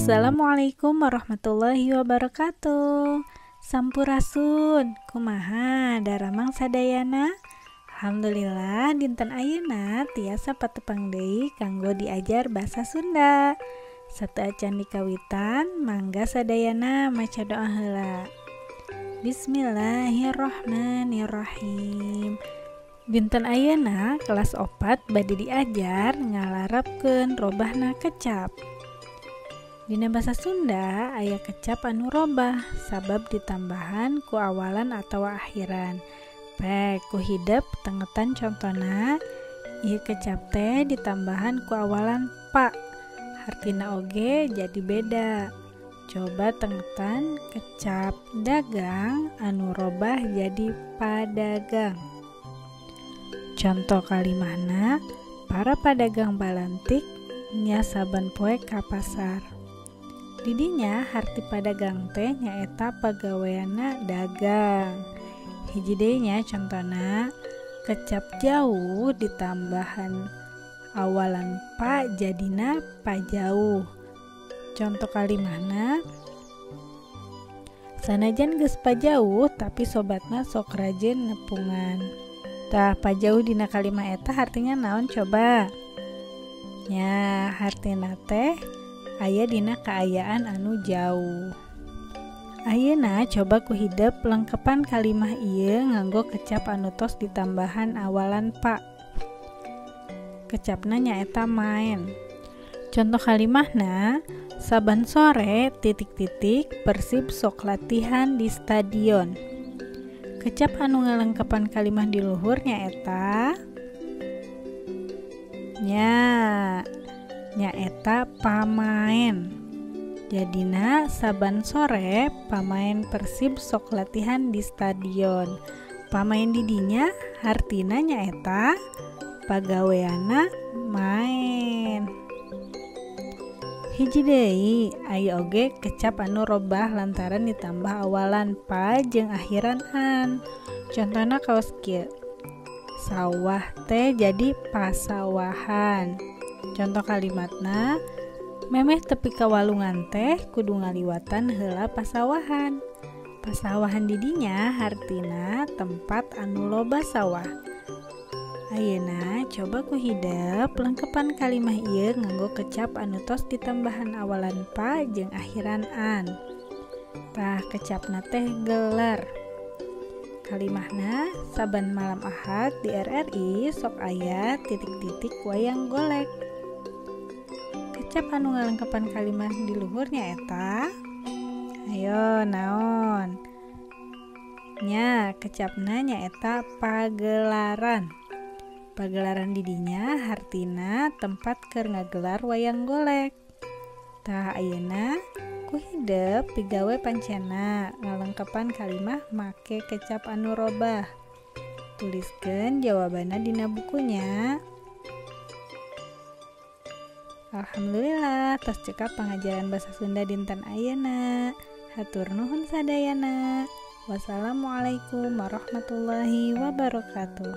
Assalamualaikum warahmatullahi wabarakatuh. Sampurasun, kumaha daramang sadayana? Alhamdulillah dinten ayeuna tiasa patepang deui kanggo diajar basa Sunda. Sateacan dikawitan, mangga sadayana maca doa heula. Bismillahirrahmanirrahim. Dinten ayeuna kelas 4 bade diajar ngalarapkeun robahna kecap. Dina basa Sunda aya kecap anu robah sabab ditambahan ku awalan atau akhiran. Pek ku hidep tengetan contona ieu kecap teh ditambahan ku awalan pa. Hartina oge jadi beda. Coba tengetan kecap dagang anu robah jadi padagang. Contoh kalimahna, para pedagang balantik nya saban poe ka pasar. Didinya harti padagang teh nyaeta pagaweana dagang. Hiji deui nya contona kecap jauh ditambahan awalan pa jadina pajauh. Contoh kalimahna, sanajan geus pajauh tapi sobatna sok rajin nepungan. Tah pajauh dina kalimah eta hartinya naon coba? Nya hartina teh aya dina kaayaan anu jauh. Ayeuna coba ku hidep lengkepan kalimah ieu nganggo kecap anu tos ditambahan awalan pa. Kecapna nyaeta maen. Contoh kalimahna, saban sore ... Persib sok latihan di stadion. Kecap anu ngalengkepan kalimah di luhur nyaeta nyaeta pamaen. Jadina saban sore pamain Persib sok latihan di stadion. Pamain didinya hartina nyaeta pagaweana main. Hiji deui aya oge kecap anu robah lantaran ditambah awalan pa jeung akhiran an. Contona kaos kieu. Sawah teh jadi pasawahan. Contoh kalimatna, memeh tepi kawalungan teh kudu ngaliwatan heula pasawahan. Pasawahan didinya hartina tempat anu loba sawah. Ayeuna coba ku hidep lengkepan kalimah ieu nganggo kecap anu tos ditambahan awalan pa jeung akhiran an. Tah kecapna teh gelar. Kalimahna saban malam Ahad di RRI sok aya ... wayang golek. Kecap anu ngalengkepan kalimah di luhur nyaeta ayo naon? Nya kecapna nyaeta pagelaran. Pagelaran didinya hartina tempat keur ngagelar wayang golek. Tah ayeuna ku hidep pigawe pancena ngalengkepan kalimah make kecap anu robah. Tuliskeun jawabanna dina bukunya. Alhamdulillah tos cekap pengajaran basa Sunda dinten ayeuna. Hatur nuhun sadayana. Wassalamualaikum warahmatullahi wabarakatuh.